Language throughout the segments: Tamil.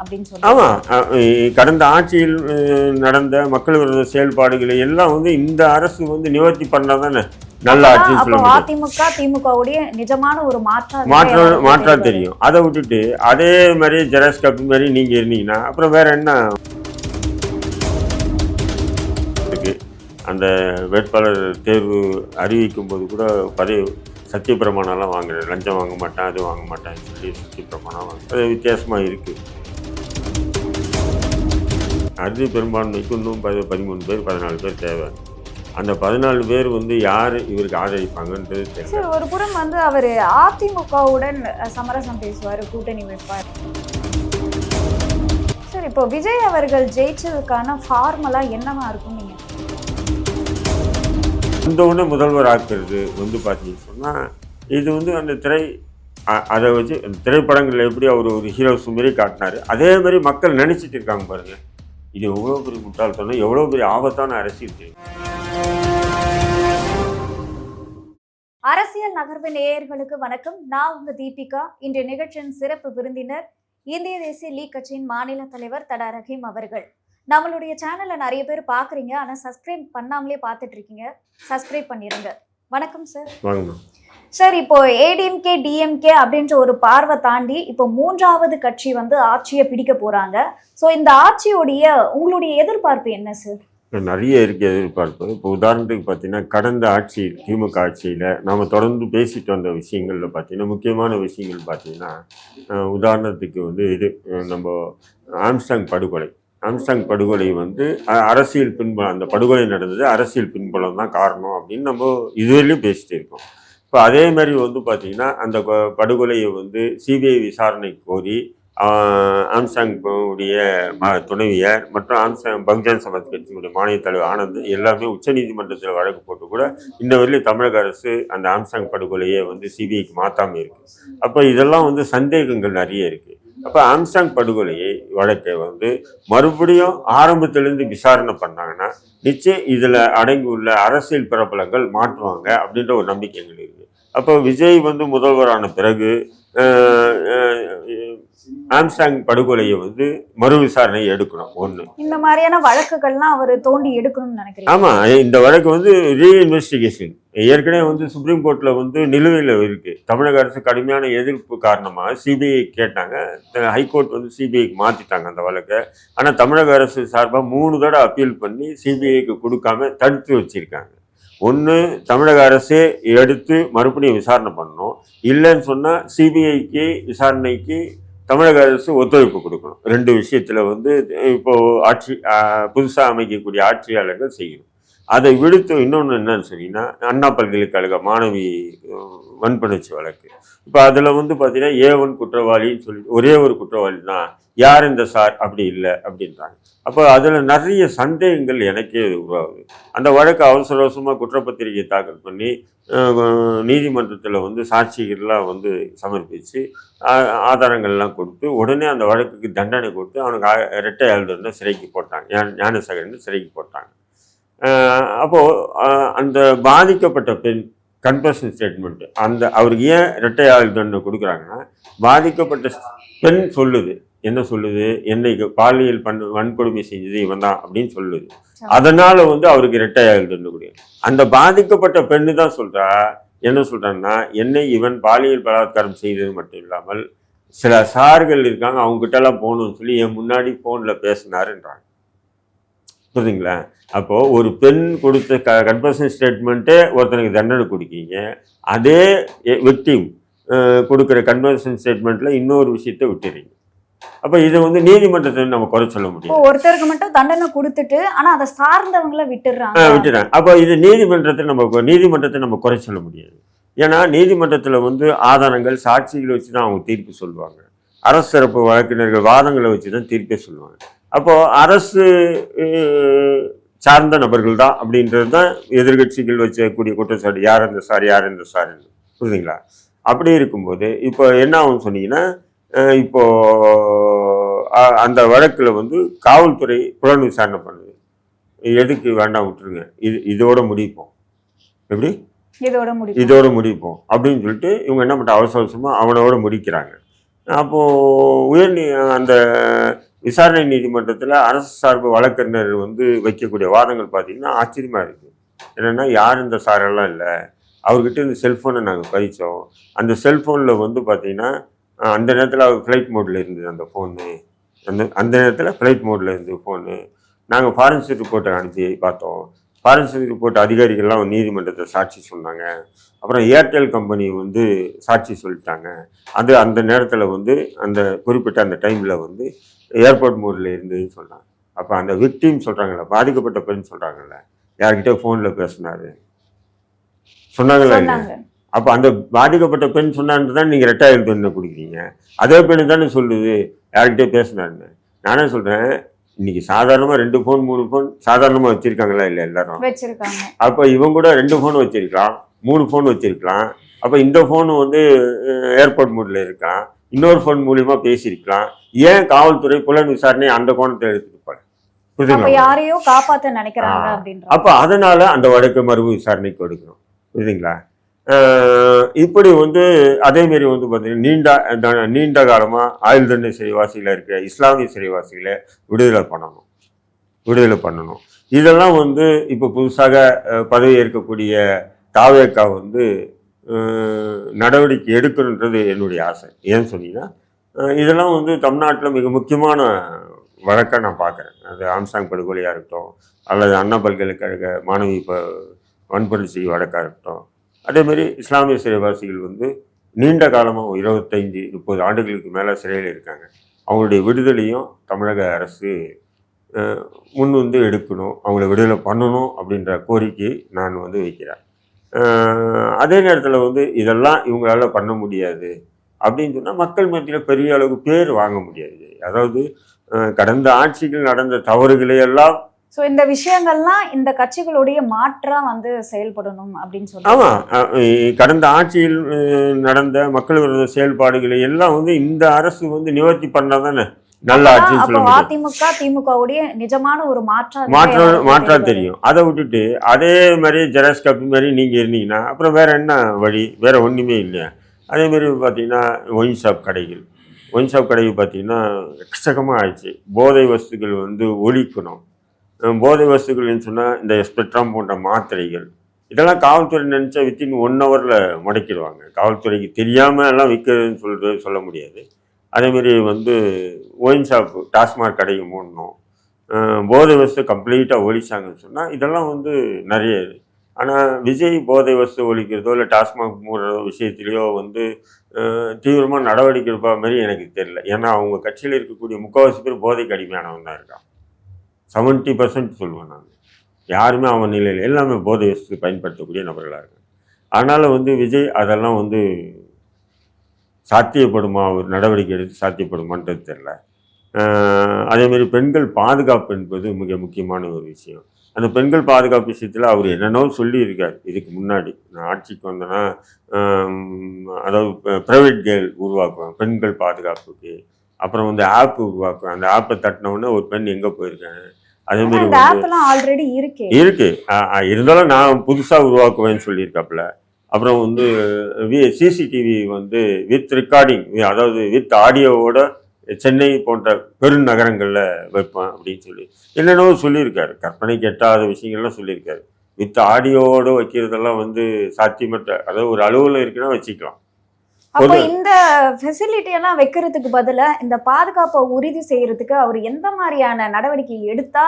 அப்படின்னு சொல்லி. ஆமாம், கடந்த ஆட்சியில் நடந்த மக்கள் விரோத செயல்பாடுகளை எல்லாம் வந்து இந்த அரசு வந்து நிவர்த்தி பண்ணா தானே நல்ல ஆட்சின்னு சொல்ல முடியும். அதிமுக திமுகவுடைய நிஜமான ஒரு மாற்றா தெரியும். அதை விட்டுட்டு அதே மாதிரி ஜெராக்ஸ் காப்பி மாதிரி நீங்க இருந்தீங்கன்னா அப்புறம் வேற என்ன? அந்த வேட்பாளர் தேர்வு அறிவிக்கும் போது கூட பதவி சத்திய பிரமாணம்லாம் வாங்குறேன், லஞ்சம் வாங்க மாட்டேன், அது வாங்க மாட்டேன்னு சொல்லி சத்திய பிரமாணம் வாங்க, அது வித்தியாசமாக இருக்குது. அறுதி பெரும்பான்மைக்கு இன்னும் 13 பேர் 14 பேர் தேவை. அந்த 14 பேர் வந்து யார் இவருக்கு ஆதரிப்பாங்கன்றது தெரியல. ஒரு புறம் வந்து அவர் அதிமுகவுடன் சமரசம் பேசுவார், கூட்டணி வைப்பார். சார், இப்போ விஜய் அவர்கள் ஜெயிச்சதுக்கான ஃபார்முலா என்னவா இருக்கும்? நீங்கள் இந்த ஒன்று முதல்வர் ஆக்குறது வந்து பார்த்தீங்கன்னு சொன்னால், இது வந்து அந்த அதை வச்சு அந்த திரைப்படங்களில் எப்படி அவர் ஒரு ஹீரோஸ் மாரி காட்டினார், அதே மாதிரி மக்கள் நினச்சிட்டு இருக்காங்க பாருங்கள். இது எவ்வளோ பெரிய முட்டாள்தனம், எவ்வளோ பெரிய ஆபத்தான அரசியல். அரசியல் நகர்வு நேயர்களுக்கு வணக்கம். நான் உங்க தீபிகா. இன்றைய நிகழ்ச்சியின் சிறப்பு விருந்தினர் இந்திய தேசிய லீக் கட்சியின் மாநில தலைவர் தடா ரஹீம் அவர்கள். நம்மளுடைய சேனலை நிறைய பேர் பார்க்குறீங்க, ஆனால் சப்ஸ்கிரைப் பண்ணாமலே பார்த்துட்டு இருக்கீங்க. சப்ஸ்கிரைப் பண்ணிடுங்க. வணக்கம் சார். சார், இப்போ ஏடிஎம்கே டிஎம்கே அப்படின்ற ஒரு பார்வை தாண்டி இப்போ 3வது கட்சி வந்து ஆட்சியை பிடிக்க போறாங்க. ஸோ இந்த ஆட்சியோடைய உங்களுடைய எதிர்பார்ப்பு என்ன சார்? நிறைய இருக்குது எதிர்பார்ப்பு. இப்போ உதாரணத்துக்கு பார்த்தீங்கன்னா, கடந்த ஆட்சியில் திமுக ஆட்சியில் நாம் தொடர்ந்து பேசிட்டு வந்த விஷயங்களில் பார்த்தீங்கன்னா, முக்கியமான விஷயங்கள் பார்த்தீங்கன்னா, உதாரணத்துக்கு வந்து இது நம்ம ஆம்ஸ்டாங் படுகொலை வந்து அரசியல் பின்புலம், அந்த படுகொலை நடந்தது அரசியல் பின்புலம் தான் காரணம் அப்படின்னு நம்ம இதுவரையிலும் பேசிட்டு இருக்கோம். இப்போ அதே மாதிரி வந்து பார்த்திங்கன்னா, அந்த படுகொலையை வந்து சிபிஐ விசாரணை கோரி ஆம்ஸ்டாங் உடைய துணைவியார் மற்றும் பகுஜன் சமாஜ் கட்சியினுடைய மாநில தலைவர் ஆனந்த் எல்லாமே உச்சநீதிமன்றத்தில் வழக்கு போட்டு கூட இன்ன வரையிலும் தமிழக அரசு அந்த ஆம்ஸ்டாங் படுகொலையை வந்து சிபிஐக்கு மாற்றாமல் இருக்குது. அப்போ இதெல்லாம் வந்து சந்தேகங்கள் நிறைய இருக்குது. அப்போ ஆம்ஸ்டாங் படுகொலையை வழக்கை வந்து மறுபடியும் ஆரம்பத்திலேருந்து விசாரணை பண்ணாங்கன்னா நிச்சயம் இதில் அடங்கி உள்ள அரசியல் பிரபலங்கள் மாற்றுவாங்க அப்படின்ற ஒரு நம்பிக்கை எங்களுக்கு இருக்குது. அப்போ விஜய் வந்து முதல்வரான பிறகு ஆம்ஸ்டாங் படுகொலையை வந்து மறு விசாரணை எடுக்கணும். ஒன்று, இந்த மாதிரியான வழக்குகள்லாம் அவர் தோண்டி எடுக்கணும்னு நினைக்கிறேன். ஆமாம், இந்த வழக்கு வந்து ரீஇன்வெஸ்டிகேஷன் ஏற்கனவே வந்து சுப்ரீம் கோர்ட்டில் வந்து நிலுவையில் இருக்குது. தமிழக அரசு கடுமையான எதிர்ப்பு காரணமாக சிபிஐ கேட்டாங்க. ஹைகோர்ட் வந்து சிபிஐக்கு மாற்றிட்டாங்க அந்த வழக்கை. ஆனால் தமிழக அரசு சார்பாக 3 தடவை அப்பீல் பண்ணி சிபிஐக்கு கொடுக்காம தடுத்து வச்சுருக்காங்க. ஒன்று, தமிழக அரசே எடுத்து மறுபடியும் விசாரணை பண்ணணும். இல்லைன்னு சொன்னால் சிபிஐக்கு விசாரணைக்கு தமிழக அரசு ஒத்துழைப்பு கொடுக்கணும். 2 விஷயத்தில் வந்து இப்போது புதுசாக அமைக்கக்கூடிய ஆட்சியாளர்கள் செய்யணும். அதை விடுத்து இன்னொன்று என்னன்னு சொன்னீங்கன்னா, அண்ணா பல்கலைக்கழக மாணவி வன்புணர்ச்சி வழக்கு. இப்போ அதில் வந்து பார்த்தீங்கன்னா A1 குற்றவாளின்னு சொல்லிட்டு ஒரே ஒரு குற்றவாளி தான், யார் இந்த சார் அப்படி இல்லை அப்படின்றாங்க. அப்போ அதில் நிறைய சந்தேகங்கள் எனக்கே உருவாகுது. அந்த வழக்கு அவசரமாக குற்றப்பத்திரிகை தாக்கல் பண்ணி நீதிமன்றத்தில் வந்து சாட்சிகள்லாம் வந்து சமர்ப்பித்து ஆதாரங்கள்லாம் கொடுத்து உடனே அந்த வழக்குக்கு தண்டனை கொடுத்து அவனுக்கு இரட்டை ஆயுள்தண்டனை சிறைக்கு போட்டாங்க, ஞானசேகரன் சிறைக்கு போட்டாங்க. அப்போது அந்த பாதிக்கப்பட்ட பெண் கன்ஃபெஷன் ஸ்டேட்மெண்ட்டு அவருக்கு ஏன் இரட்டை ஆயுள்தண்டனை கொடுக்குறாங்கன்னா, பாதிக்கப்பட்ட பெண் சொல்லுது, என்ன சொல்லுது, என்னைக்கு பாலியல் வன்கொடுமை செஞ்சது இவன் தான் அப்படின்னு சொல்லுது. அதனால வந்து அவருக்கு இரட்டை ஆயுள்தண்டனை கொடுக்குறாங்க. அந்த பாதிக்கப்பட்ட பெண்ணு தான் சொல்றா, என்ன சொல்றாங்கன்னா, என்னை இவன் பாலியல் பலாத்காரம் செய்தது மட்டும் இல்லாமல் சில சார்கள் இருக்காங்க, அவங்ககிட்டலாம் போகணும்னு சொல்லி என் முன்னாடி ஃபோனில் பேசினாருன்றாங்க. புரியுதுங்களா? அப்போது ஒரு பெண் கொடுத்த கன்ஃபெஷன் ஸ்டேட்மெண்ட்டே ஒருத்தனுக்கு தண்டனை கொடுக்கீங்க, அதே விக்டிம் கொடுக்குற கன்ஃபெஷன் ஸ்டேட்மெண்ட்டில் இன்னொரு விஷயத்தை விட்டுறீங்க. அப்போ இதை வந்து நீதிமன்றத்தை நம்ம குறை சொல்ல முடியும். ஒருத்தருக்கு மட்டும் தண்டனை கொடுத்துட்டு ஆனால் அதை சார்ந்தவங்கள விட்டுறாங்க. அப்போ இது நீதிமன்றத்தை நம்ம குறை சொல்ல முடியாது. ஏன்னா நீதிமன்றத்தில் வந்து ஆதாரங்கள் சாட்சிகளை வச்சு தான் அவங்க தீர்ப்பு சொல்லுவாங்க. அரசு தரப்பு வழக்கினர்கள் வாதங்களை வச்சு தான் தீர்ப்பே சொல்லுவாங்க. அப்போது அரசு சார்ந்த நபர்கள் தான் அப்படின்றது தான் எதிர்கட்சிகள் வச்சக்கூடிய குற்றச்சாட்டு, யார் இந்த சார் புரியுதுங்களா? அப்படி இருக்கும்போது இப்போ என்ன ஆகும்னு சொன்னீங்கன்னா, இப்போது அந்த வழக்கில் வந்து காவல்துறை புலன் விசாரணை பண்ணுது. எதுக்கு வேண்டாம் விட்டுருங்க, இதோட முடிப்போம், எப்படி இதோட முடிப்போம் அப்படின்னு சொல்லிட்டு இவங்க என்ன பண்ணுற அவசரமாக அவனோட முடிக்கிறாங்க. அப்போது அந்த விசாரணை நீதிமன்றத்தில் அரசு சார்பு வழக்கறிஞர் வந்து வைக்கக்கூடிய வாதங்கள் பார்த்தீங்கன்னா ஆச்சரியமாக இருக்குது. என்னென்னா யார் இந்த சாரெல்லாம் இல்லை, அவர்கிட்ட இந்த செல்ஃபோனை நாங்கள் பறித்தோம். அந்த செல்ஃபோனில் வந்து பார்த்தீங்கன்னா அந்த நேரத்தில் அவர் ஃப்ளைட் மோடில் இருந்தது அந்த ஃபோனு. அந்த நேரத்தில் ஃப்ளைட் மோடில் இருந்தது ஃபோனு. நாங்கள் ஃபாரன்சிக் ரிப்போர்ட்டை அனுப்பி பார்த்தோம். ஃபாரன்சிக் ரிப்போர்ட் அதிகாரிகள்லாம் நீதிமன்றத்தை சாட்சி சொன்னாங்க. அப்புறம் ஏர்டெல் கம்பெனி வந்து சாட்சி சொல்லிட்டாங்க. அந்த நேரத்தில் வந்து அந்த குறிப்பிட்ட அந்த டைமில் வந்து ஏர்போர்ட் மோடில் இருந்ததுன்னு சொன்னாங்க. அப்போ அந்த விக்டிம் சொல்கிறாங்கல்ல, பாதிக்கப்பட்ட பெண் சொல்கிறாங்கல்ல, யார்கிட்ட ஃபோனில் பேசினாரு சொன்னாங்களா இல்லை? அப்போ அந்த பாதிக்கப்பட்ட பெண் சொன்னான்னு தான் நீங்கள் 2000 தண்டனை கொடுக்குறீங்க. அதே பெண்ணு தானே சொல்லுது யார்கிட்டே பேசினாருன்னு. நானே சொல்கிறேன், இன்னைக்கு சாதாரணமாக 2 ஃபோன் 3 ஃபோன் சாதாரணமாக வச்சுருக்காங்களா இல்லை எல்லாரும் வச்சிருக்காங்க. அப்போ இவங்க கூட 2 ஃபோன் வச்சிருக்கலாம், 3 ஃபோன் வச்சிருக்கலாம். அப்போ இந்த ஃபோனு வந்து ஏர்போர்ட் மோடில் இருக்கலாம், இன்னொரு ஃபோன் மூலியமாக பேசியிருக்கலாம். ஏன் காவல்துறை புலன் விசாரணை அந்த கோணத்தை எடுத்துட்டு போல? புரியுதுங்களா? யாரையோ காப்பாற்ற நினைக்கிறாங்க அப்படின்ற. அப்போ அதனால அந்த வழக்கு மறுபு விசாரணைக்கு எடுக்கணும். புரியுதுங்களா? இப்படி வந்து அதேமாரி வந்து பார்த்தீங்கன்னா நீண்ட காலமாக ஆயுள் தண்டனை சிறைவாசியில் இருக்கிற இஸ்லாமிய சிறைவாசிகளை விடுதலை பண்ணணும். இதெல்லாம் வந்து இப்போ புதுசாக பதவி ஏற்கக்கூடிய தாவேக்கா வந்து நடவடிக்கை எடுக்கணுன்றது என்னுடைய ஆசை. ஏன்னு சொன்னீங்கன்னா இதெல்லாம் வந்து தமிழ்நாட்டில் மிக முக்கியமான வழக்காக நான் பார்க்குறேன். அது ஆம்சாங் படுகொலையாக இருக்கட்டும், அல்லது அண்ணா பல்கலைக்கழக மாணவி வன்பொருள் செய்ய வழக்காக இருக்கட்டும். அதேமாரி இஸ்லாமிய சிறைவாசிகள் வந்து நீண்ட காலமாக 25-30 ஆண்டுகளுக்கு மேலே சிறையில் இருக்காங்க. அவங்களுடைய விடுதலையும் தமிழக அரசு முன் வந்து எடுக்கணும், அவங்கள விடுதலை பண்ணணும் அப்படின்ற கோரிக்கை நான் வந்து வைக்கிறேன். அதே நேரத்தில் வந்து இதெல்லாம் இவங்களால பண்ண முடியாது அப்படின்னு சொன்னால் மக்கள் மத்தியில் பெரிய அளவு பேர் வாங்க முடியாது. அதாவது கடந்த ஆட்சிகள் நடந்த தவறுகளை எல்லாம் இந்த விஷயங்கள்லாம் இந்த கட்சிகளுடைய மாற்றா வந்து செயல்படணும் அப்படின்னு சொல்லி. ஆமாம், கடந்த ஆட்சியில் நடந்த மக்கள் விரோத செயல்பாடுகளை எல்லாம் வந்து இந்த அரசு வந்து நிவர்த்தி பண்ணால் தானே நல்ல ஆட்சின்னு சொல்ல முடியும். அதிமுக திமுகவுடைய நிஜமான ஒரு மாற்றா தெரியும். அதை விட்டுட்டு அதே மாதிரி ஜெராக்ஸ் காப்பி மாதிரி நீங்கள் இருந்தீங்கன்னா அப்புறம் வேற என்ன வழி? வேற ஒன்றுமே இல்லையா? அதேமாரி பார்த்தீங்கன்னா ஒயின் ஷாப் கடைகள் பார்த்தீங்கன்னா எக்கச்சக்கமாக ஆயிடுச்சு. போதை வஸ்துக்கள் வந்து ஒழிக்கணும். போதை வஸ்துக்கள்னு சொன்னால் இந்த ஸ்பெக்ட்ரம் போன்ற மாத்திரைகள் இதெல்லாம் காவல்துறை நினச்சா வித்தின் 1 ஹவரில் முடக்கிடுவாங்க. காவல்துறைக்கு தெரியாமல் எல்லாம் விற்கிறதுன்னு சொல்ல முடியாது. அதேமாரி வந்து ஒயின் ஷாப்பு டாஸ்மாக் கடையை மூடணும். போதை வஸ்து கம்ப்ளீட்டாக ஒழிச்சாங்கன்னு சொன்னால் இதெல்லாம் வந்து நிறைய. ஆனால் விஜய் போதை வஸ்து ஒழிக்கிறதோ இல்லை டாஸ்மாக் மூடுறதோ விஷயத்துலையோ வந்து தீவிரமாக நடவடிக்கை எடுப்பா மாதிரி எனக்கு தெரியல. ஏன்னா அவங்க கட்சியில் இருக்கக்கூடிய முக்கால்வாசி பேர் போதைக்கு அடிமையானவன் தான் இருக்கான். 70% சொல்லுவேன் நான். யாருமே அவன் நிலையில் எல்லாமே போதை வஸ்து பயன்படுத்தக்கூடிய நபர்களாக இருக்காங்க. அதனால் வந்து விஜய் அதெல்லாம் வந்து சாத்தியப்படுமா, ஒரு நடவடிக்கை எடுத்து சாத்தியப்படுமான்றது தெரில. அதேமாரி பெண்கள் பாதுகாப்பு என்பது மிக முக்கியமான ஒரு விஷயம். அந்த பெண்கள் பாதுகாப்பு விஷயத்தில் அவர் என்னென்னோ சொல்லியிருக்கார். இதுக்கு முன்னாடி நான் ஆட்சிக்கு வந்தேன்னா அதாவது ப்ரைவேட் கேர்ள் உருவாக்குவேன் பெண்கள் பாதுகாப்புக்கு. அப்புறம் வந்து ஆப் உருவாக்குவேன். அந்த ஆப்பை தட்டினவுடனே ஒரு பெண் எங்கே போயிருக்காங்க. அதேமாரி ஆல்ரெடி இருக்கு இருந்தாலும் நான் புதுசாக உருவாக்குவேன்னு சொல்லியிருக்காப்புல. அப்புறம் வந்து சிசிடிவி வந்து வித் ரெக்கார்டிங், அதாவது வித் ஆடியோவோட சென்னை போன்ற பெருநகரங்களில் வைப்பேன் அப்படின்னு சொல்லி என்னென்னவோ சொல்லியிருக்காரு. கற்பனைக்கு எட்டாத விஷயங்கள்லாம் சொல்லியிருக்காரு. வித் ஆடியோவோடு வைக்கிறதெல்லாம் வந்து சாத்தியமற்ற, அதாவது ஒரு அலுவலகம் இருக்குன்னா வச்சுக்கலாம். அப்போ இந்த ஃபெசிலிட்டி எல்லாம் வைக்கிறதுக்கு பதிலா இந்த பாதுகாப்பை உறுதி செய்யறதுக்கு அவர் எந்த மாதிரியான நடவடிக்கை எடுத்தா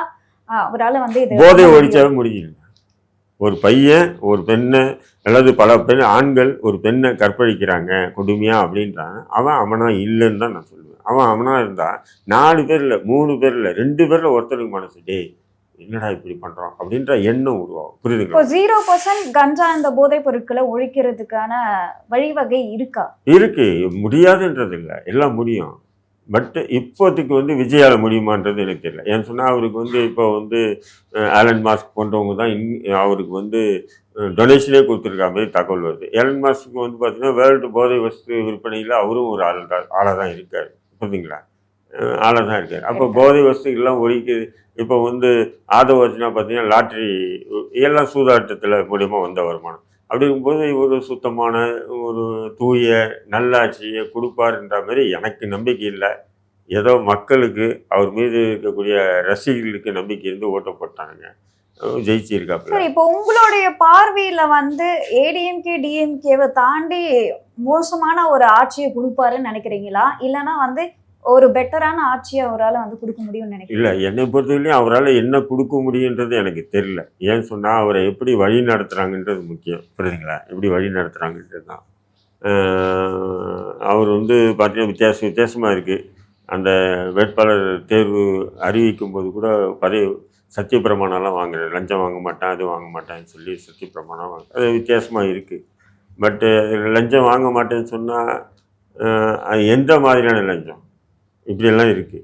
அவரால் வந்து போதை ஒழிச்சாவே முடியல. ஒரு பையன் ஒரு பெண்ணை அல்லது பல ஆண்கள் ஒரு பெண்ணை கற்பழிக்கிறாங்க கொடுமையா அப்படின்றாங்க. அவனா இல்லைன்னு தான் நான் சொல்லுவேன். அவனா இருந்தா 4 பேர் இல்லை 3 பேர் இல்லை 2 பேர்ல ஒருத்தருக்கு மனசு டே என்னடா இப்படி பண்றோம் அப்படின்ற எண்ணம் உருவாகும். புரியுதுங்களா? 0% கஞ்சா இந்த போதைப் பொருட்களை ஒழிக்கிறதுக்கான வழிவகை இருக்கு. முடியாதுன்றது இல்லை, எல்லாம் முடியும். பட் இப்போதைக்கு வந்து விஜயால முடியுமான்றது எனக்கு தெரியல. ஏன்னு சொன்னால் அவருக்கு வந்து இப்போ வந்து ஆலன் மாஸ்க் போன்றவங்க தான் அவருக்கு வந்து டொனேஷனே கொடுத்துருக்கா மாதிரி தகவல் வருது. ஆலன் மாஸ்க்கு வந்து பார்த்தீங்கன்னா வேர்ல்டு போதை வஸ்து விற்பனையில் அவரும் ஒரு ஆளாக தான் இருக்கார். புரியுதுங்களா? ஆளாக தான் இருக்கார். அப்போ போதை வஸ்துக்கெல்லாம் ஒழிக்குது. இப்போ வந்து ஆதவ அர்ஜுனா பார்த்தீங்கன்னா லாட்ரி எல்லாம் சூதாட்டத்தில் மூலியமாக வந்த வருமானம். அப்படிங்கும்போது ஒரு சுத்தமான ஒரு தூய நல்லாட்சியை கொடுப்பாருன்ற மாதிரி எனக்கு நம்பிக்கை இல்லை. ஏதோ மக்களுக்கு அவர் மீது இருக்கக்கூடிய ரசிகர்களுக்கு நம்பிக்கை இருந்து ஓட்ட போட்டாங்க. ஜெயிச்சிருக்காப்புல. சரி, இப்போ உங்களுடைய பார்வையில வந்து ஏடிஎம்கே டிஎம்கேவை தாண்டி மோசமான ஒரு ஆட்சியை கொடுப்பாருன்னு நினைக்கிறீங்களா? இல்லைன்னா வந்து ஒரு பெட்டரான ஆட்சியை அவரால் வந்து கொடுக்க முடியும்னு நினைக்கிறீங்க? இல்லை, என்னை பொறுத்தவரையிலையும் அவரால் என்ன கொடுக்க முடியுன்றது எனக்கு தெரியல. ஏன்னு சொன்னால் அவரை எப்படி வழி நடத்துகிறாங்கன்றது முக்கியம். புரியுதுங்களா? எப்படி வழி நடத்துகிறாங்கன்றது தான். அவர் வந்து பார்த்தீங்கன்னா வித்தியாசமாக இருக்குது. அந்த வேட்பாளர் தேர்வு அறிவிக்கும் போது கூட சத்தியப்பிரமாணம்லாம் வாங்குறாரு. லஞ்சம் வாங்க மாட்டேன், அது வாங்க மாட்டேன்னு சொல்லி சத்தியப்பிரமாணம் அது வித்தியாசமாக இருக்குது. பட்டு லஞ்சம் வாங்க மாட்டேன்னு சொன்னால் அது எந்த மாதிரியான லஞ்சம்? இப்படியெல்லாம் இருக்குது.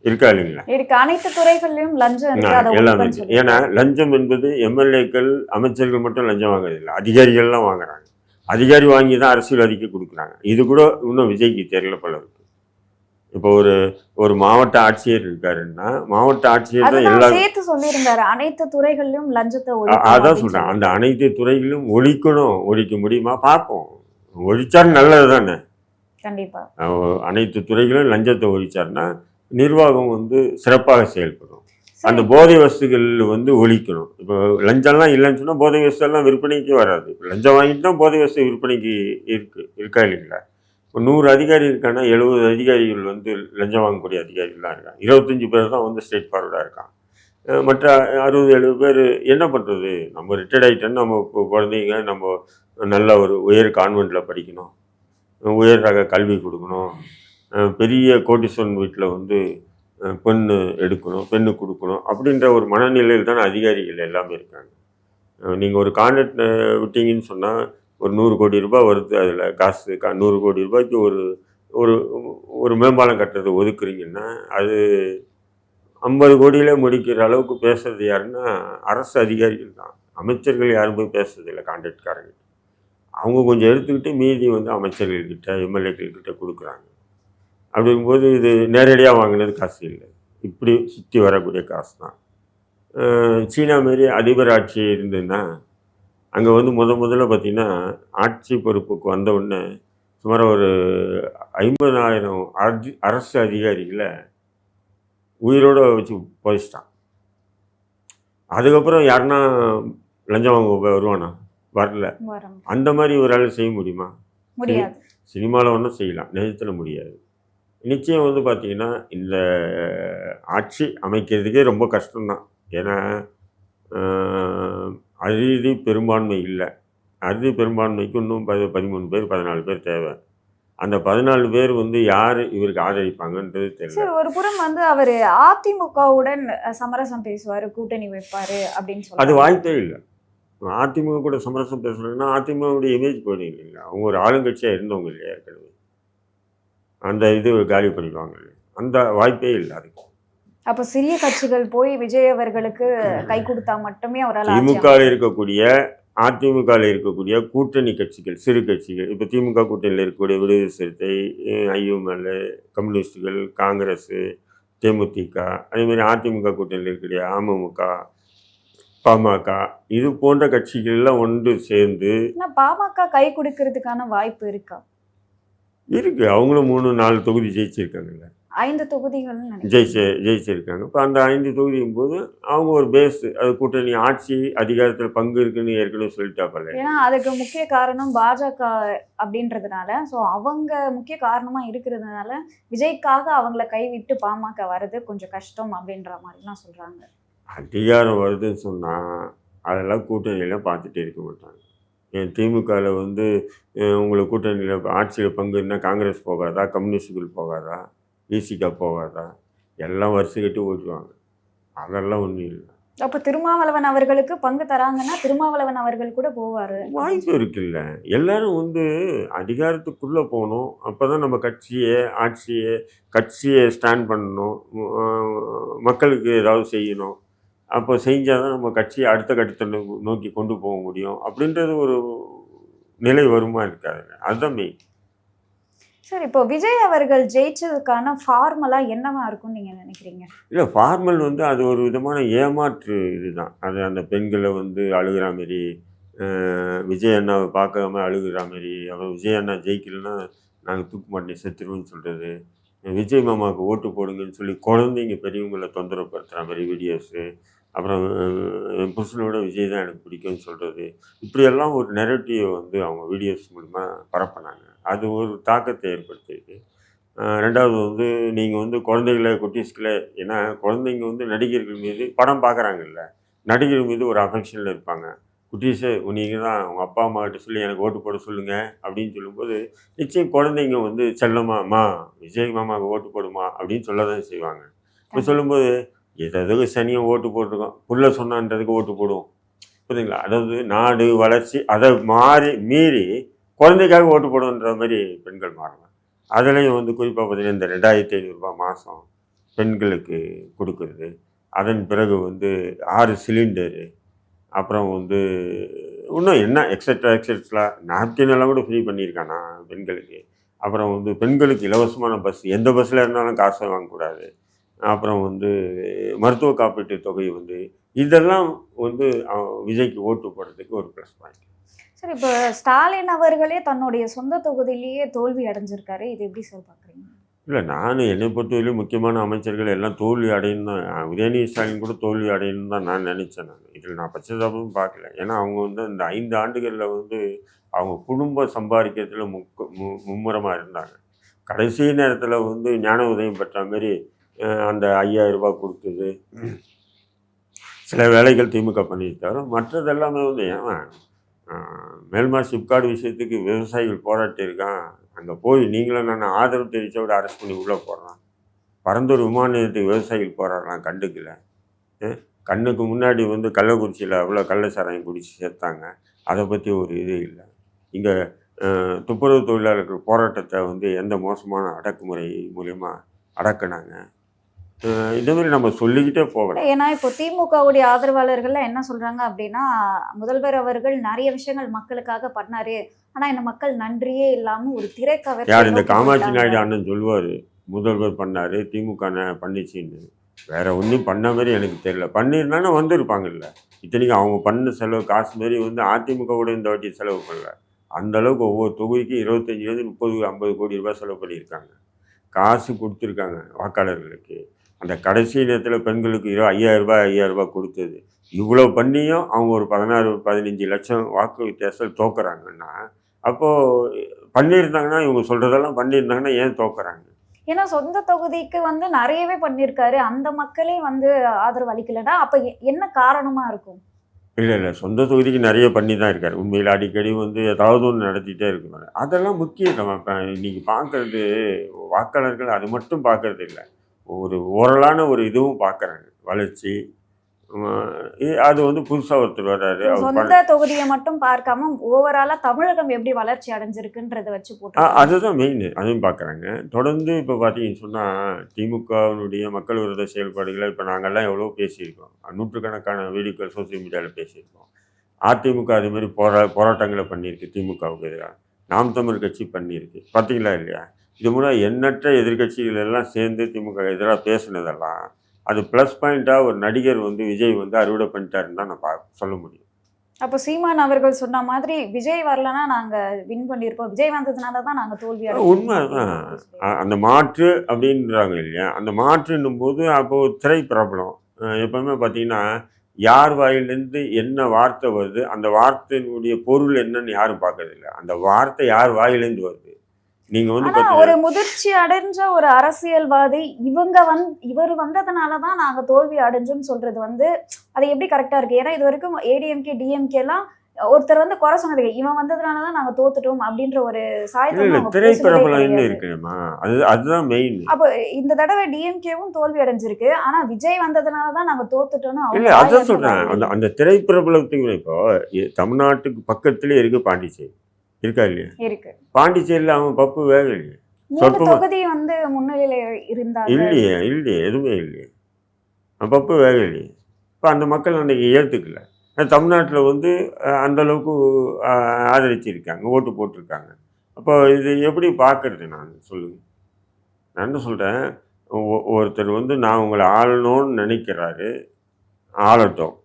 இருக்கா இல்லைங்களா? இருக்கு. அனைத்து துறைகளிலும் லஞ்சம் இருக்கு. அதை எல்லாமே ஒழிப்பேன்னு இருக்குது. ஏன்னா லஞ்சம் என்பது எம்எல்ஏக்கள் அமைச்சர்கள் மட்டும் லஞ்சம் வாங்குறதில்லை, அதிகாரிகள்லாம் வாங்குறாங்க. அதிகாரி வாங்கி தான் அரசியல் அறிக்கை கொடுக்குறாங்க. இது கூட இன்னும் விஜய்க்கு தெரியல போல இருக்கு. இப்போ ஒரு மாவட்ட ஆட்சியர் இருக்காருன்னா மாவட்ட ஆட்சியர் தான் எல்லா சேர்த்து சொல்லியிருந்தாரு, அனைத்து துறைகளிலும் லஞ்சத்தை அதான் சொல்றேன். அந்த அனைத்து துறைகளிலும் ஒழிக்கணும். ஒழிக்க முடியுமா பார்ப்போம். ஒழிச்சாலும் நல்லது தானே. கண்டிப்பா அனைத்து துறைகளும் லஞ்சத்தை ஒழிச்சாருன்னா நிர்வாகம் வந்து சிறப்பாக செயல்படும். அந்த போதை வஸ்துகள் வந்து ஒழிக்கணும். இப்போ லஞ்சம்லாம் இல்லைன்னு சொன்னால் போதை வஸ்துலாம் விற்பனைக்கு வராது. லஞ்சம் வாங்கிட்டு தான் போதை வஸ்து விற்பனைக்கு இருக்கா இல்லைங்களா? இப்போ 100 அதிகாரி இருக்கான்னா 70 அதிகாரிகள் வந்து லஞ்சம் வாங்கக்கூடிய அதிகாரிகள்லாம் இருக்காங்க. 25 பேர் தான் வந்து ஸ்ட்ரெயிட் ஃபார்வர்டாக இருக்கான். மற்ற 60-70 பேர் என்ன பண்ணுறது? நம்ம ரிட்டையர்ட் ஆகிட்டோன்னு நம்ம குழந்தைங்க நம்ம நல்ல ஒரு உயர் கான்வெண்ட்டில் படிக்கணும், உயர் ரக கல்வி கொடுக்கணும், பெரிய கோட்டீஸ்வரன் வீட்டில் வந்து பெண்ணு எடுக்கணும், பெண்ணு கொடுக்கணும் அப்படின்ற ஒரு மனநிலையில் தானே அதிகாரிகள் எல்லாமே இருக்காங்க. நீங்கள் ஒரு கான்ட்ராக்ட் விட்டீங்கன்னு சொன்னால் ஒரு 100 கோடி ரூபாய் வருது. அதில் காசு 100 கோடி ரூபாய்க்கு ஒரு ஒரு மேம்பாலம் கட்டுறது ஒதுக்குறீங்கன்னா அது 50 கோடியிலே முடிக்கிற அளவுக்கு பேசுறது யாருன்னா அரசு அதிகாரிகள் தான். அமைச்சர்கள் யாரும் போய் பேசுறது இல்லை கான்ட்ராக்ட்காரங்க. அவங்க கொஞ்சம் எடுத்துக்கிட்டு மீதி வந்து அமைச்சர்கள்கிட்ட எம்எல்ஏக்கள்கிட்ட கொடுக்குறாங்க. அப்படிங்கும்போது இது நேரடியாக வாங்கினது காசு இல்லை, இப்படி சுற்றி வரக்கூடிய காசு தான். சீனா மாரி அதிபர் ஆட்சி இருந்ததுன்னா அங்கே வந்து முதல்ல பார்த்திங்கன்னா ஆட்சி பொறுப்புக்கு வந்த உடனே சுமார் ஒரு 50,000 அரசு அதிகாரிகளை உயிரோடு வச்சு போயிச்சிட்டான். அதுக்கப்புறம் யாருன்னா லஞ்சம் வாங்க வருவானா? வரல. அந்த மாதிரி ஒரு ஆள் செய்ய முடியுமா? முடியாது. சினிமாவில் ஒன்றும் செய்யலாம், நிஜத்தில் முடியாது. நிச்சயம் வந்து பார்த்திங்கன்னா இந்த ஆட்சி அமைக்கிறதுக்கே ரொம்ப கஷ்டம்தான். ஏன்னா அறுதி பெரும்பான்மை இல்லை. அறுதி பெரும்பான்மைக்கு இன்னும் 13 பேர் 14 பேர் தேவை. அந்த 14 பேர் வந்து யார் இவருக்கு ஆதரிப்பாங்கன்றது தெரியல. ஒரு புறம் வந்து அவர் அதிமுகவுடன் சமரசம் பேசுவார், கூட்டணி வைப்பார் அப்படின்னு சொல்லி அது வாய்ப்பே இல்லை. அதிமுக கூட சமரசம் பேசுறதுன்னா அதிமுகவுடைய இமேஜ் போயிடும் இல்லைங்களா? அவங்க ஒரு ஆளுங்கட்சியாக இருந்தவங்க இல்லையா ஏற்கனவே. அந்த இது காலி பண்ணிடுவாங்க. அந்த வாய்ப்பே இல்லை அதுக்கு. அப்போ சிறிய கட்சிகள் போய் விஜய் அவர்களுக்கு கை கொடுத்தா மட்டுமே அவரால் திமுகவில் இருக்கக்கூடிய அதிமுகவில் இருக்கக்கூடிய கூட்டணி கட்சிகள், சிறு கட்சிகள், இப்போ திமுக கூட்டணியில் இருக்கக்கூடிய விடுதலை சிறுத்தை, ஐயுஎம்எல், கம்யூனிஸ்டுகள், காங்கிரஸ், தேமுதிக, அதேமாதிரி அதிமுக கூட்டணியில் இருக்கக்கூடிய அமமுக, பாமக, இது போன்ற கட்சிகள்லாம் ஒன்று சேர்ந்து பாமக கை கொடுக்கறதுக்கான வாய்ப்பு இருக்கா? இருக்கு. அவங்களும் 3-4 தொகுதி ஜெயிச்சிருக்காங்கல்ல. 5 தொகுதிகள் ஜெயிச்சிருக்காங்க. இப்போ அந்த 5 தொகுதியும் போது அவங்க ஒரு பேஸ், அது கூட்டணி ஆட்சி அதிகாரத்தில் பங்கு இருக்குன்னு ஏற்கனவே சொல்லிட்டாப்பல. ஏன்னா அதுக்கு முக்கிய காரணம் பாஜக அப்படின்றதுனால, ஸோ அவங்க முக்கிய காரணமாக இருக்கிறதுனால விஜய்க்காக அவங்கள கைவிட்டு பாமக வர்றது கொஞ்சம் கஷ்டம் அப்படின்ற மாதிரிலாம் சொல்கிறாங்க. அதிகாரம் வருதுன்னு சொன்னால் அதெல்லாம் கூட்டணியெல்லாம் பார்த்துட்டே இருக்க மாட்டாங்க. திமுகவில் வந்து உங்களுக்கு கூட்டணியில் ஆட்சியில் பங்கு இருந்தால் காங்கிரஸ் போகாதா, கம்யூனிஸ்டுகள் போகாதா, விசிகா போகாதா, எல்லாம் வரிசை கட்டி ஓட்டுவாங்க. அதெல்லாம் ஒன்றும் இல்லை. அப்போ திருமாவளவன் அவர்களுக்கு பங்கு தராங்கன்னா திருமாவளவன் அவர்கள் கூட போவார். வாய்ப்பு இருக்குல்ல. எல்லாரும் வந்து அதிகாரத்துக்குள்ளே போகணும். அப்போ தான் நம்ம கட்சியை ஸ்டாண்ட் பண்ணணும், மக்களுக்கு ஏதாவது செய்யணும். அப்போ செஞ்சால் தான் நம்ம கட்சியை அடுத்த கட்டத்தை நோக்கி கொண்டு போக முடியும். அப்படின்றது ஒரு நிலை வருமா இருக்காதுங்க. அதுதான் மெயின். சார், இப்போ விஜய் அவர்கள் ஜெயிச்சதுக்கான ஃபார்மலா என்னவா இருக்கும்னு நீங்க நினைக்கிறீங்க? இல்லை, ஃபார்மல் வந்து அது ஒரு விதமான ஏமாற்று இதுதான். அது அந்த பெண்களை வந்து அழுகிற மாரி விஜய் அண்ணாவை பார்க்காம அழுகுற மாதிரி, அப்புறம் விஜய் அண்ணா ஜெயிக்கலைன்னா நாங்கள் தூக்கு மாட்டி செத்துருவோம்னு சொல்கிறது, விஜய் மாமாவுக்கு ஓட்டு போடுங்கன்னு சொல்லி குழந்தைங்க பெரியவங்களை தொந்தரவுப்படுத்துகிற மாதிரி வீடியோஸு, அப்புறம் என் புருஷனோட விஜய் தான் எனக்கு பிடிக்கும்னு சொல்கிறது, இப்படியெல்லாம் ஒரு நெரட்டிவை வந்து அவங்க வீடியோஸ் மூலிமா பரப்புனாங்க. அது ஒரு தாக்கத்தை ஏற்படுத்தியிருக்கு. ரெண்டாவது வந்து நீங்கள் வந்து குழந்தைகள குட்டீஸ்களை, ஏன்னா குழந்தைங்க வந்து நடிகர்கள் மீது படம் பார்க்குறாங்கல்ல, நடிகர்கள் மீது ஒரு அஃபெக்ஷனில் இருப்பாங்க. குட்டீஸு நீங்கள் தான் உங்கள் அப்பா அம்மாக்கிட்ட சொல்லி எனக்கு ஓட்டு போட சொல்லுங்கள் அப்படின்னு சொல்லும்போது, நிச்சயம் குழந்தைங்க வந்து செல்லமா, அம்மா விஜய் மாமாவுக்கு ஓட்டு போடுமா அப்படின்னு சொல்ல தான் செய்வாங்க. இப்போ சொல்லும்போது எதுக்கு சனியாக ஓட்டு போட்டிருக்கோம், புள்ள சொன்னான்றதுக்கு ஓட்டு போடுவோம். புரியுதுங்களா? அதாவது நாடு வளர்ச்சி அதை மீறி குழந்தைக்காக ஓட்டு போடுன்ற மாதிரி பெண்கள் மாறலாம். அதுலேயும் வந்து குறிப்பாக பார்த்தீங்கன்னா இந்த 2500 மாதம் பெண்களுக்கு கொடுக்குறது, அதன் பிறகு வந்து 6 சிலிண்டரு, அப்புறம் வந்து இன்னும் என்ன எக்ஸெட்ரா நாப்கின் எல்லாம் கூட ஃப்ரீ பண்ணியிருக்கானா பெண்களுக்கு. அப்புறம் வந்து பெண்களுக்கு இலவசமான பஸ், எந்த பஸ்ஸில் இருந்தாலும் காசை வாங்கக்கூடாது. அப்புறம் வந்து மருத்துவ காப்பீட்டு தொகை வந்து இதெல்லாம் வந்து விஜய்க்கு ஓட்டு போடுறதுக்கு ஒரு ப்ளஸ் பாயிண்ட். சரி, இப்போ ஸ்டாலின் அவர்களே தன்னுடைய சொந்த தொகுதியிலேயே தோல்வி அடைஞ்சிருக்காரு. இது எப்படி சார் பார்க்குறீங்க? இல்லை, நான் என்னை பொறுத்தவரையிலும் முக்கியமான அமைச்சர்கள் எல்லாம் தோல்வி அடையணும் தான், உதயநிதி ஸ்டாலின் கூட தோல்வி அடையணும் தான் நான் நினச்சேன். இதில் நான் பட்சதாபமும் பார்க்கல. ஏன்னா அவங்க வந்து இந்த 5 ஆண்டுகளில் வந்து அவங்க குடும்பம் சம்பாதிக்கிறதுல மும்முரமாக இருந்தாங்க. கடைசி நேரத்தில் வந்து ஞான உதயம் பெற்ற மாரி அந்த 5000 ரூபாய் கொடுத்தது, சில வேலைகள் திமுக பண்ணிட்டு தவிர மற்றது எல்லாமே வந்து ஏன் மேல்மா சிப்காடு விஷயத்துக்கு விவசாயிகள் போராட்டி இருக்கான், அங்கே போய் நீங்களும் நான் ஆதரவு தெரிவித்தோட அரெஸ்ட் பண்ணி உள்ளே போடுறான். பரந்தூர் விமான நிலையத்துக்கு விவசாயிகள் போராடுறான், கண்டுக்கல. கண்ணுக்கு முன்னாடி வந்து கள்ளக்குறிச்சியில் அவ்வளோ கள்ளச்சாராயம் குடிச்சு சேர்த்தாங்க, அதை பற்றி ஒரு இது இல்லை. இங்கே துப்புரவு தொழிலாளர்கள் போராட்டத்தை வந்து எந்த மோசமான அடக்குமுறை மூலயமா அடக்குனாங்க. இதே மாதிரி நம்ம சொல்லிக்கிட்டே போகலாம். ஏன்னா இப்போ திமுகவுடைய ஆதரவாளர்கள்லாம் என்ன சொல்றாங்க அப்படின்னா, முதல்வர் அவர்கள் நிறைய விஷயங்கள் மக்களுக்காக பண்ணாரு, ஆனா இந்த மக்கள் நன்றியே இல்லாம ஒரு திரைக்கவர்ச்சி. யார் இந்த காமாட்சி நாயுடு அண்ணன் சொல்லுவார், முதல்வர் பண்ணார் திமுக பண்ணிச்சின்னு. வேற ஒன்றும் பண்ண மாதிரி எனக்கு தெரியல. பண்ணியிருந்தானே வந்திருப்பாங்கல்ல. இத்தனைக்கும் அவங்க பண்ண செலவு காசு மாரி வந்து அதிமுகவோட இந்த வாட்டி செலவு பண்ணல. அந்த அளவுக்கு ஒவ்வொரு தொகுதிக்கும் 25 30 50 கோடி ரூபாய் செலவு பண்ணியிருக்காங்க. காசு கொடுத்துருக்காங்க வாக்காளர்களுக்கு. அந்த கடைசி நேரத்தில் பெண்களுக்கு 5000 ரூபாய் கொடுத்தது. இவ்வளோ பண்ணியும் அவங்க ஒரு 16 15 லட்சம் வாக்கு வித்தியாசத்தில் தோக்குறாங்கன்னா, அப்போது பண்ணியிருந்தாங்கன்னா, இவங்க சொல்கிறதெல்லாம் பண்ணியிருந்தாங்கன்னா ஏன் தோக்குறாங்க? ஏன்னா சொந்த தொகுதிக்கு வந்து நிறையவே பண்ணியிருக்காரு, அந்த மக்களே வந்து ஆதரவு அளிக்கலைன்னா அப்போ என்ன காரணமாக இருக்கும்? இல்லை, சொந்த தொகுதிக்கு நிறைய பண்ணி தான் இருக்கார். உண்மையில் அடிக்கடி வந்து ஏதாவது ஒன்று நடத்திட்டே இருக்கிறாங்க. அதெல்லாம் முக்கியம். நம்ம இப்போ இன்றைக்கி பார்க்குறது வாக்காளர்கள் அது மட்டும் பார்க்கறது இல்லை, ஒரு ஓரலான ஒரு இதுவும் பார்க்குறாங்க. வளர்ச்சி அது வந்து புதுசாக ஒருத்தர் வர்றாரு, சொந்த தொகுதியை மட்டும் பார்க்காம ஓவராலாக தமிழகம் எப்படி வளர்ச்சி அடைஞ்சிருக்குன்றதை வச்சு போட்டு அதுதான் மெயின். அதுவும் பார்க்குறாங்க. தொடர்ந்து இப்போ பார்த்தீங்கன்னு சொன்னால் திமுகவினுடைய மக்கள் விரோத செயல்பாடுகளை இப்போ நாங்கள்லாம் எவ்வளோ பேசியிருக்கோம், நூற்றுக்கணக்கான வீடியோக்கள் சோசியல் மீடியாவில் பேசியிருக்கோம். அதிமுக அதுமாரி போராட்டங்களை பண்ணியிருக்கு திமுகவுக்கு எதிராக. நாம் தமிழ் கட்சி பண்ணியிருக்கு, பார்த்தீங்களா இல்லையா? இது மூலம் எண்ணற்ற எதிர்கட்சிகள் எல்லாம் சேர்ந்து திமுக எதிராக பேசுனதெல்லாம் அது ப்ளஸ் பாயிண்ட்டாக ஒரு நடிகர் வந்து விஜய் வந்து அறுவடை பண்ணிட்டாருன்னு தான் நான் சொல்ல முடியும். அப்போ சீமான் அவர்கள் சொன்ன மாதிரி விஜய் வரலன்னா நாங்கள் வின் பண்ணியிருப்போம், விஜய் வந்ததுனால தான் நாங்கள் தோல்வி அடைஞ்சோம். உண்மை தான். அந்த மாற்று அப்படின்றாங்க இல்லையா, அந்த மாற்றுன்னும் போது அப்போது திரை பிரபலம் எப்போவுமே பார்த்தீங்கன்னா யார் வாயிலேருந்து என்ன வார்த்தை வருது, அந்த வார்த்தையினுடைய பொருள் என்னன்னு யாரும் பார்க்கறதில்ல, அந்த வார்த்தை யார் வாயிலேருந்து வருது. நீங்க வந்து ஒரு முதிர்ச்சி அடைஞ்ச ஒரு அரசியல்வாதி இவர் வந்ததுனாலதான் நாங்க தோல்வி அடைஞ்சோம்னு சொல்றது வந்து அது எப்படி கரெக்டா இருக்கு? ஏன்னா இது வரைக்கும் ஏடிஎம்கே டிஎம்கே எல்லாம் ஒருத்தர் வந்து குறை சொன்னது, இவன் வந்ததுனாலதான் நாங்க தோத்துட்டோம் அப்படின்ற ஒரு திரைப்படம் இருக்குமா, அதுதான் மெயின். அப்போ இந்த தடவை டிஎம்கேவும் தோல்வி அடைஞ்சிருக்கு, ஆனா விஜய் வந்ததுனாலதான் நாங்க தோத்துட்டோம்னு இல்ல அதான் சொல்றேன். அந்த திரைப்பிரபலத்துக்கு இப்போ தமிழ்நாட்டுக்கு பக்கத்திலே இருக்கு பாண்டிச்சேரி, இருக்கா இல்லையா? இருக்கு. பாண்டிச்சேரியில் அவன் பப்பு வேகலையே, தொகுதி வந்து முன்னிலையில இருந்தா இல்லையே எதுவுமே இல்லையே, பப்பு வேகலையே. இப்போ அந்த மக்கள் அன்றைக்கி ஏற்றுக்கல. தமிழ்நாட்டில் வந்து அந்தளவுக்கு ஆதரிச்சிருக்காங்க, ஓட்டு போட்டிருக்காங்க. அப்போ இது எப்படி பார்க்குறது? நான் சொல்லுங்கள். நான் என்ன சொல்கிறேன், ஒருத்தர் வந்து நான் உங்களை ஆளணும்னு நினைக்கிறாரு, ஆளட்டும்.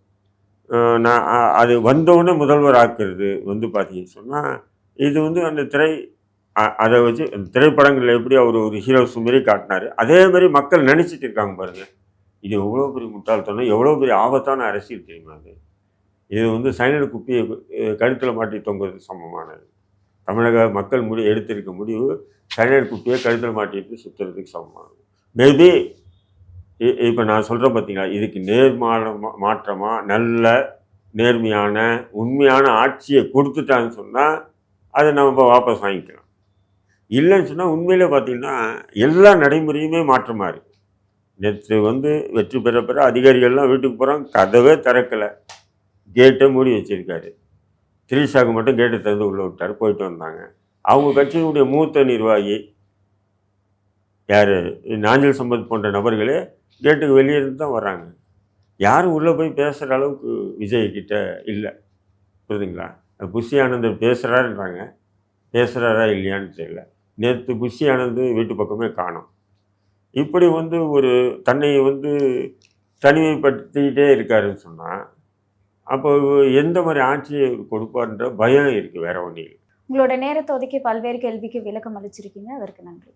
நான் அது வந்தவுடனே முதல்வர் ஆக்குறது வந்து பார்த்தீங்கன்னு சொன்னால் இது வந்து அந்த அதை வச்சு அந்த திரைப்படங்களில் எப்படி அவர் ஒரு ஹீரோஸ் மாரி காட்டினார், அதே மாதிரி மக்கள் நினச்சிட்டு இருக்காங்க பாருங்க. இது எவ்வளோ பெரிய முட்டாள்தனம், எவ்வளோ பெரிய ஆபத்தான அரசியல் தெரியுமா அது. இது வந்து சைனடு குப்பியை கழுத்தில் மாட்டி தொங்குறது சமமானது. தமிழக மக்கள் எடுத்திருக்க முடிவு சைனடு குப்பியை கழுத்தில் மாட்டிட்டு சுற்றுறதுக்கு சமமானது. மேபி இப்போ நான் சொல்கிறேன் பார்த்தீங்களா, இதுக்கு மாற்றமாக நல்ல நேர்மையான உண்மையான ஆட்சியை கொடுத்துட்டான்னு சொன்னால் அதை நம்ம இப்போ வாபஸ் வாங்கிக்கலாம். இல்லைன்னு சொன்னால் உண்மையிலே பார்த்தீங்கன்னா எல்லா நடைமுறையுமே மாற்றமாக இருக்குது. நேற்று வந்து வெற்றி பெற அதிகாரிகள்லாம் வீட்டுக்கு போகிறாங்க, கதவே திறக்கலை, கேட்டை மூடி வச்சுருக்காரு. திரிஷாவுக்கு மட்டும் கேட்டை திறந்து உள்ளே விட்டார், போயிட்டு வந்தாங்க. அவங்க கட்சியினுடைய மூத்த நிர்வாகி யார், நாஞ்சில் சம்பத் போன்ற நபர்களே கேட்டுக்கு வெளியே இருந்து தான் வர்றாங்க. யாரும் உள்ளே போய் பேசுகிற அளவுக்கு விஜய்கிட்ட இல்லை. புரியுதுங்களா? புஷி ஆனந்தர் பேசுகிறாருன்றாங்க, பேசுகிறாரா இல்லையான்னு தெரியல. நேற்று புஷி ஆனந்த் வீட்டு பக்கமே காணோம். இப்படி வந்து ஒரு தன்னை வந்து தனிமைப்படுத்திக்கிட்டே இருக்காருன்னு சொன்னால் அப்போ எந்த மாதிரி ஆட்சியை கொடுப்பார்ன்ற பயம் இருக்குது, வேற ஒன்றும் இல்லை. உங்களோட நேரத்தை ஒதுக்கி பல்வேறு கேள்விக்கு விளக்கம் அளிச்சிருக்கீங்க, அதற்கு நன்றி.